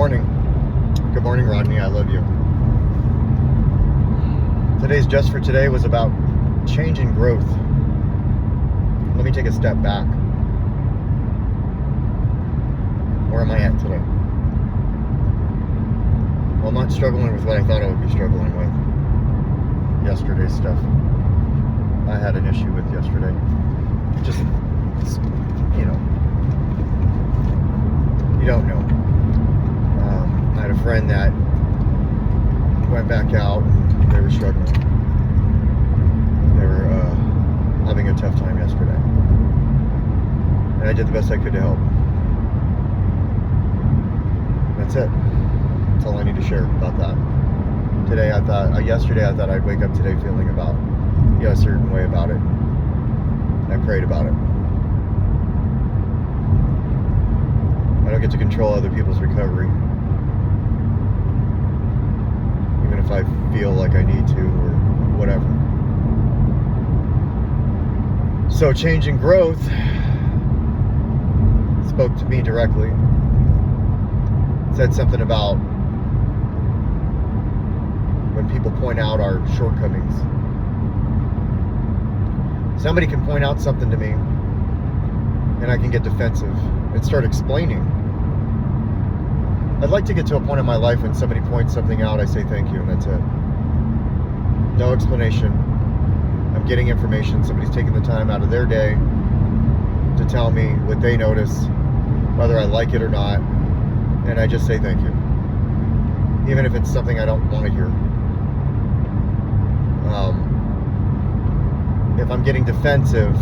morning. Good morning, Rodney. I love you. Today's Just for Today was about change and growth. Let me take a step back. Where am I at today? Well, I'm not struggling with what I thought I would be struggling with. Yesterday's stuff. I had an issue with yesterday. Just, you don't know. I had a friend that went back out. They were struggling. They were having a tough time yesterday. And I did the best I could to help. That's it. That's all I need to share about that. Yesterday I thought I'd wake up today feeling about, a certain way about it. I prayed about it. I don't get to control other people's recovery. Even if I feel like I need to or whatever. So change and growth spoke to me directly. Said something about when people point out our shortcomings. Somebody can point out something to me and I can get defensive and start explaining. I'd like to get to a point in my life when somebody points something out, I say thank you, and that's it. No explanation. I'm getting information. Somebody's taking the time out of their day to tell me what they notice, whether I like it or not, and I just say thank you. Even if it's something I don't want to hear. If I'm getting defensive,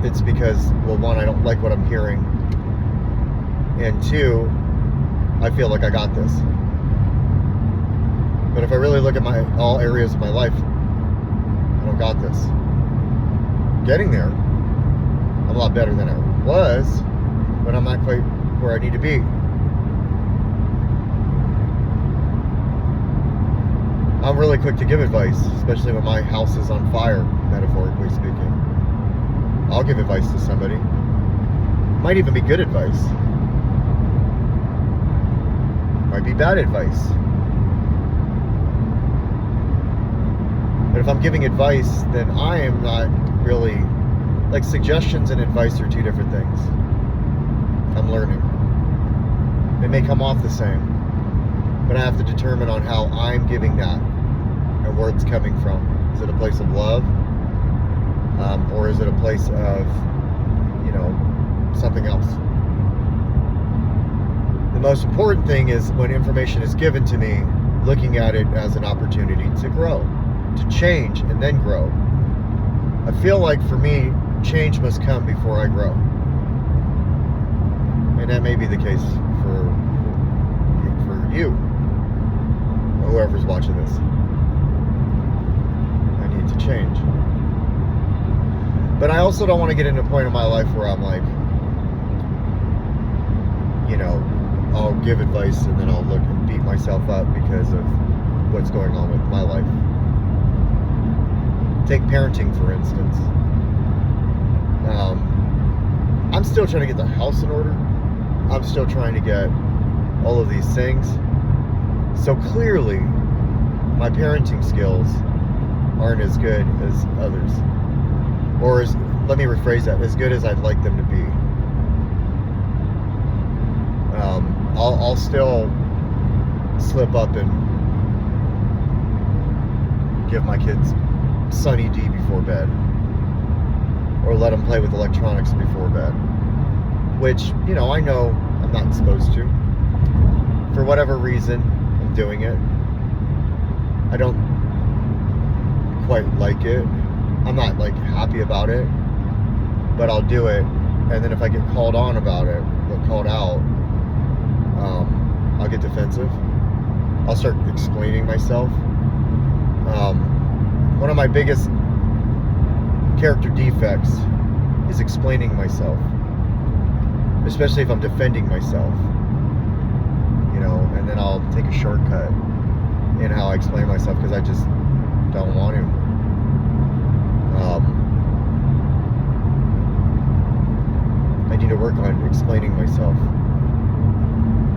it's because, well, one, I don't like what I'm hearing, and two, I feel like I got this. But if I really look at all areas of my life, I don't got this. Getting there, I'm a lot better than I was, but I'm not quite where I need to be. I'm really quick to give advice, especially when my house is on fire, metaphorically speaking. I'll give advice to somebody. Might even be good advice. Might be bad advice. But if I'm giving advice, then I am not really, like, suggestions and advice are two different things. I'm learning. They may come off the same, but I have to determine on how I'm giving that and where it's coming from. Is it a place of love? Or is it a place of, something else? The most important thing is when information is given to me, looking at it as an opportunity to grow, to change and then grow. I feel like for me, change must come before I grow. And that may be the case for you, or whoever's watching this. I need to change. But I also don't want to get into a point in my life where I'm like, I'll give advice and then I'll look and beat myself up because of what's going on with my life. Take parenting, for instance. I'm still trying to get the house in order. I'm still trying to get all of these things. So clearly, my parenting skills aren't as good as others. Or let me rephrase that, as good as I'd like them to be. I'll still slip up and give my kids Sunny D before bed. Or let them play with electronics before bed. Which, I know I'm not supposed to. For whatever reason, I'm doing it. I don't quite like it. I'm not, happy about it. But I'll do it. And then if I get called on about it, or called out, I'll get defensive. I'll start explaining myself. One of my biggest character defects is explaining myself. Especially if I'm defending myself. And then I'll take a shortcut in how I explain myself because I just don't want to. I need to work on explaining myself.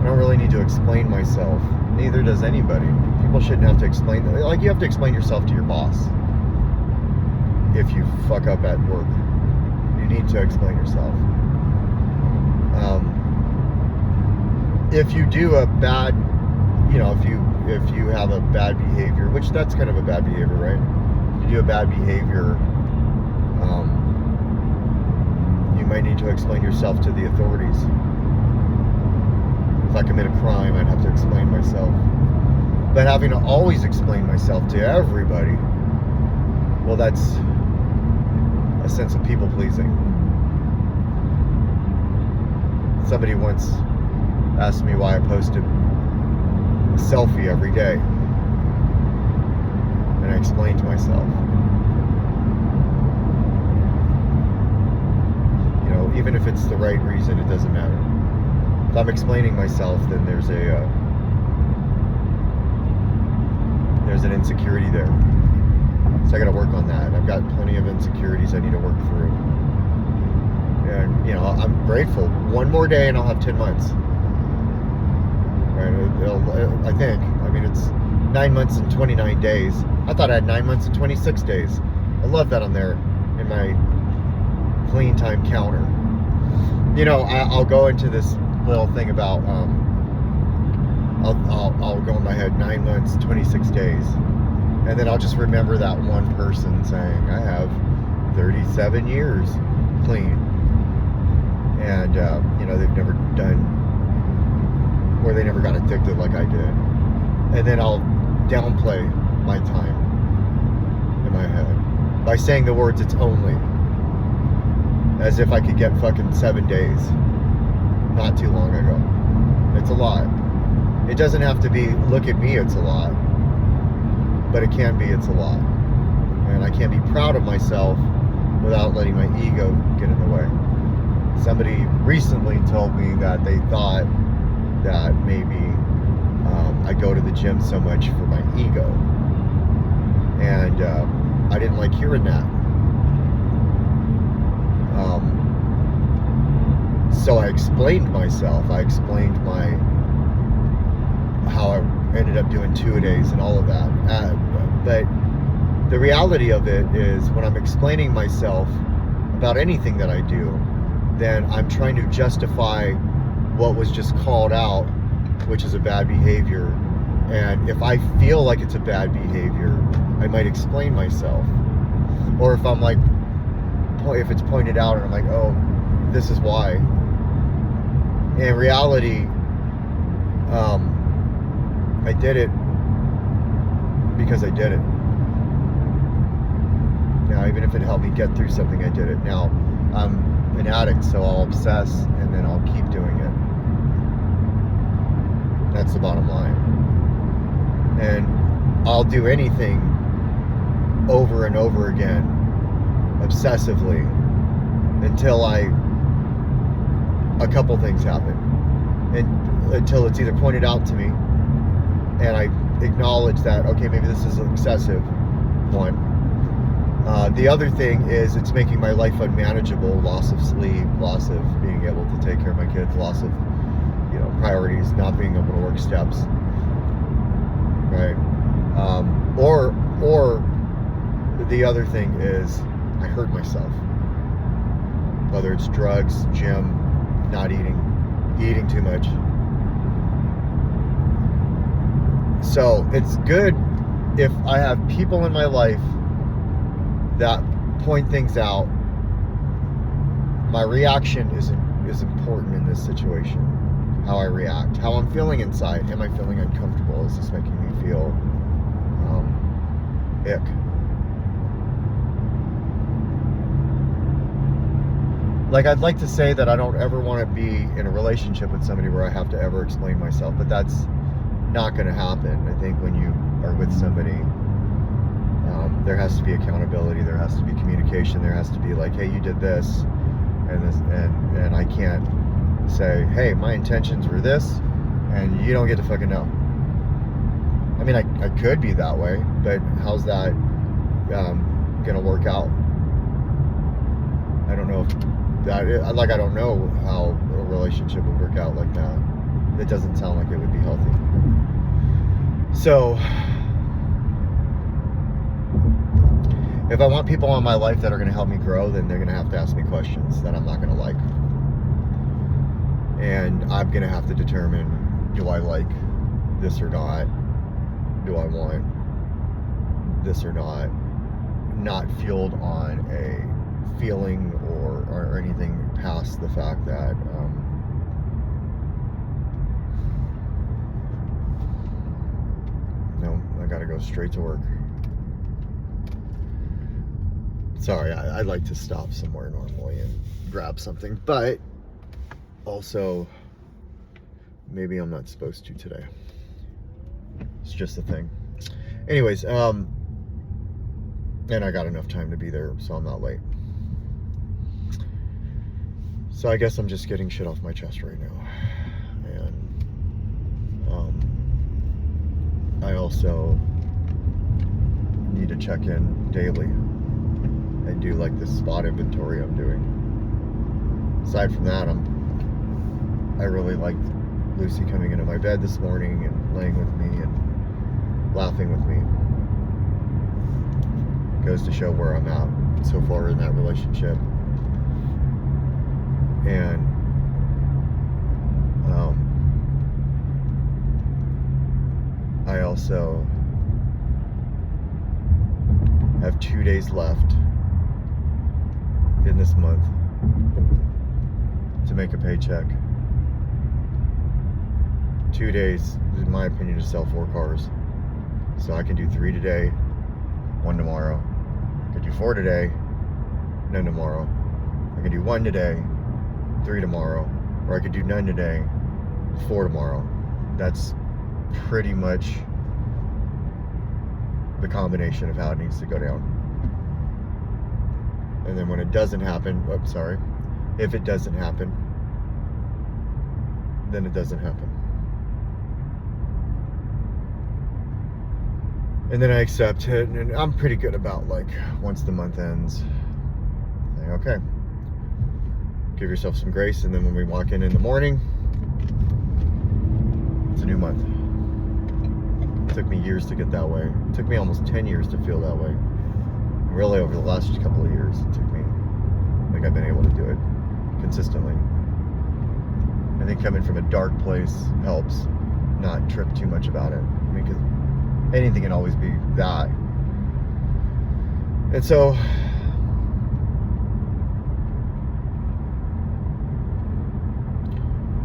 I don't really need to explain myself. Neither does anybody. People shouldn't have to explain. Like, you have to explain yourself to your boss if you fuck up at work. You need to explain yourself. If you do a bad, if you have a bad behavior, which that's kind of a bad behavior, right? If you do a bad behavior, you might need to explain yourself to the authorities. If I commit a crime, I'd have to explain myself. But having to always explain myself to everybody, well, that's a sense of people pleasing. Somebody once asked me why I posted a selfie every day, and I explained to myself, even if it's the right reason, it doesn't matter. If I'm explaining myself, then there's an insecurity there. So I got to work on that. I've got plenty of insecurities I need to work through. And, I'm grateful. One more day and I'll have 10 months. Right? I think. I mean, it's 9 months and 29 days. I thought I had 9 months and 26 days. I love that on there in my clean time counter. I'll go into this little thing about, I'll go in my head 9 months, 26 days. And then I'll just remember that one person saying, I have 37 years clean. And, they've never done, or they never got addicted like I did. And then I'll downplay my time in my head by saying the words, it's only. As if I could get fucking 7 days not too long ago. It's a lot. It doesn't have to be, look at me, it's a lot. But it can be, it's a lot. And I can't be proud of myself without letting my ego get in the way. Somebody recently told me that they thought that maybe I go to the gym so much for my ego. And I didn't like hearing that. So I explained myself. I explained how I ended up doing 2-a-days and all of that. But the reality of it is, when I'm explaining myself about anything that I do, then I'm trying to justify what was just called out, which is a bad behavior. And if I feel like it's a bad behavior, I might explain myself. Or if I'm like, if it's pointed out and I'm like, oh, this is why. In reality, I did it because I did it. Now, even if it helped me get through something, I did it. Now, I'm an addict, so I'll obsess and then I'll keep doing it. That's the bottom line. And I'll do anything over and over again, obsessively, until a couple things happen. And until it's either pointed out to me and I acknowledge that, okay, maybe this is excessive, one. The other thing is, it's making my life unmanageable. Loss of sleep, loss of being able to take care of my kids, loss of, priorities, not being able to work steps, right? Or the other thing is, I hurt myself. Whether it's drugs, gym, not eating too much. So it's good if I have people in my life that point things out. My reaction is important in this situation. How I react, how I'm feeling inside. Am I feeling uncomfortable? Is this making me feel ick? Like, I'd like to say that I don't ever want to be in a relationship with somebody where I have to ever explain myself, but that's not going to happen. I think when you are with somebody, there has to be accountability, there has to be communication, there has to be like, hey, you did this, and I can't say, hey, my intentions were this, and you don't get to fucking know. I mean, I could be that way, but how's that gonna work out? I don't know if that, I don't know how a relationship would work out like that. that doesn't sound like it would be healthy. So, if I want people in my life that are going to help me grow, then they're going to have to ask me questions that I'm not going to like. And I'm going to have to determine, do I like this or not? Do I want this or not? Not fueled on a feeling or anything past the fact that no, I got to go straight to work. Sorry, I'd like to stop somewhere normally and grab something, but also maybe I'm not supposed to today. It's just a thing. Anyways, and I got enough time to be there, so I'm not late. So I guess I'm just getting shit off my chest right now. And I also need to check in daily and do like this spot inventory I'm doing. Aside from that, I really liked Lucy coming into my bed this morning and laying with me and laughing with me. Goes to show where I'm at so far in that relationship. And I also have 2 days left in this month to make a paycheck. 2 days, in my opinion, to sell 4 cars. So I can do 3 today, 1 tomorrow. I could do 4 today, none tomorrow. I can do 1 today, 3 tomorrow. Or I could do none today, 4 tomorrow. That's pretty much the combination of how it needs to go down. And then when it doesn't happen, if it doesn't happen, then it doesn't happen. And then I accept it, and I'm pretty good about, like, once the month ends, saying, okay, give yourself some grace, and then when we walk in the morning, it's a new month. It took me years to get that way. It took me almost 10 years to feel that way. And really, over the last couple of years, it took me, like, I've been able to do it consistently. I think coming from a dark place helps not trip too much about it. I mean, because anything can always be that. And so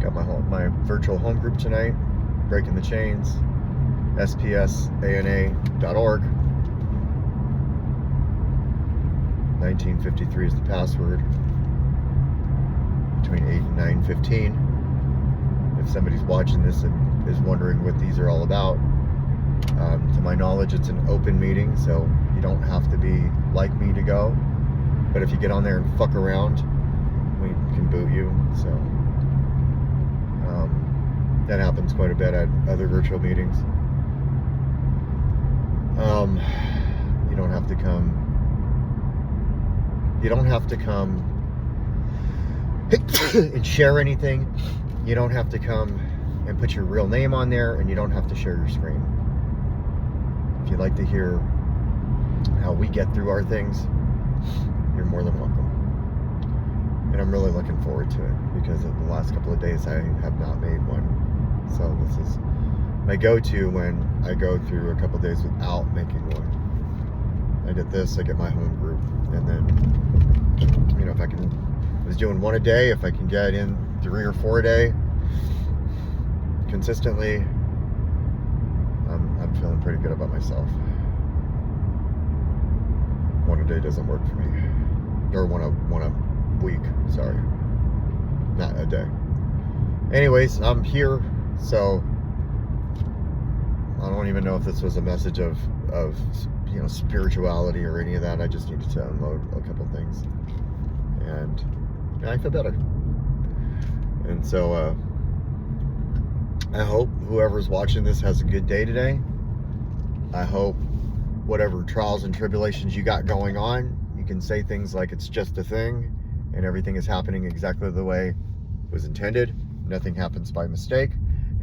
got my virtual home group tonight, Breaking the Chains, spsana.org. 1953 is the password. Between 8 and 9:15. If somebody's watching this and is wondering what these are all about, to my knowledge, it's an open meeting, so you don't have to be like me to go. But if you get on there and fuck around, we can boot you. So that happens quite a bit at other virtual meetings. You don't have to come. You don't have to come and share anything. You don't have to come and put your real name on there, and you don't have to share your screen. If you'd like to hear how we get through our things, you're more than welcome. And I'm really looking forward to it, because in the last couple of days I have not made one. So this is my go-to when I go through a couple of days without making one. I get this, I get my home group, and then, you know, if I was doing 1 a day, if I can get in 3 or 4 a day consistently, I'm feeling pretty good about myself. 1 a day doesn't work for me. Or one a week, sorry. Not a day. Anyways, I'm here, so I don't even know if this was a message of you know, spirituality or any of that. I just needed to unload a couple things, and I feel better. And so I hope whoever's watching this has a good day today. I hope whatever trials and tribulations you got going on, you can say things like it's just a thing and everything is happening exactly the way it was intended. Nothing happens by mistake.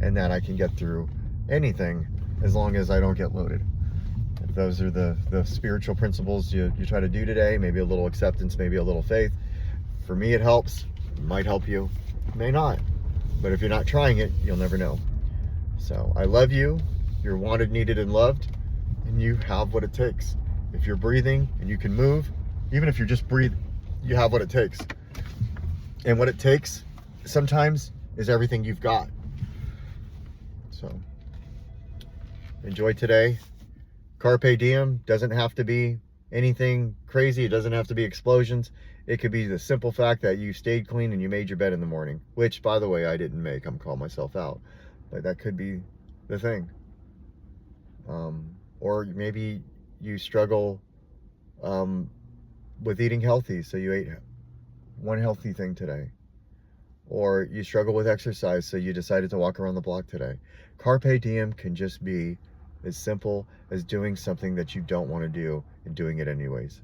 and that I can get through anything as long as I don't get loaded. If those are the spiritual principles you try to do today, maybe a little acceptance, maybe a little faith. For me, it helps. It might help you, may not. But if you're not trying it, you'll never know. So I love you. You're wanted, needed, and loved, and you have what it takes. If you're breathing and you can move, even if you're just breathing, you have what it takes. And what it takes sometimes is everything you've got. So enjoy today. Carpe diem doesn't have to be anything crazy. It doesn't have to be explosions. It could be the simple fact that you stayed clean and you made your bed in the morning, which, by the way, I didn't make. I'm calling myself out. But that could be the thing. Or maybe you struggle with eating healthy, so you ate one healthy thing today. Or you struggle with exercise, so you decided to walk around the block today. Carpe diem can just be as simple as doing something that you don't want to do and doing it anyways.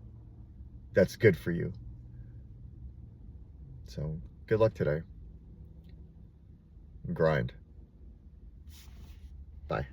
That's good for you. So good luck today. Grind. Bye.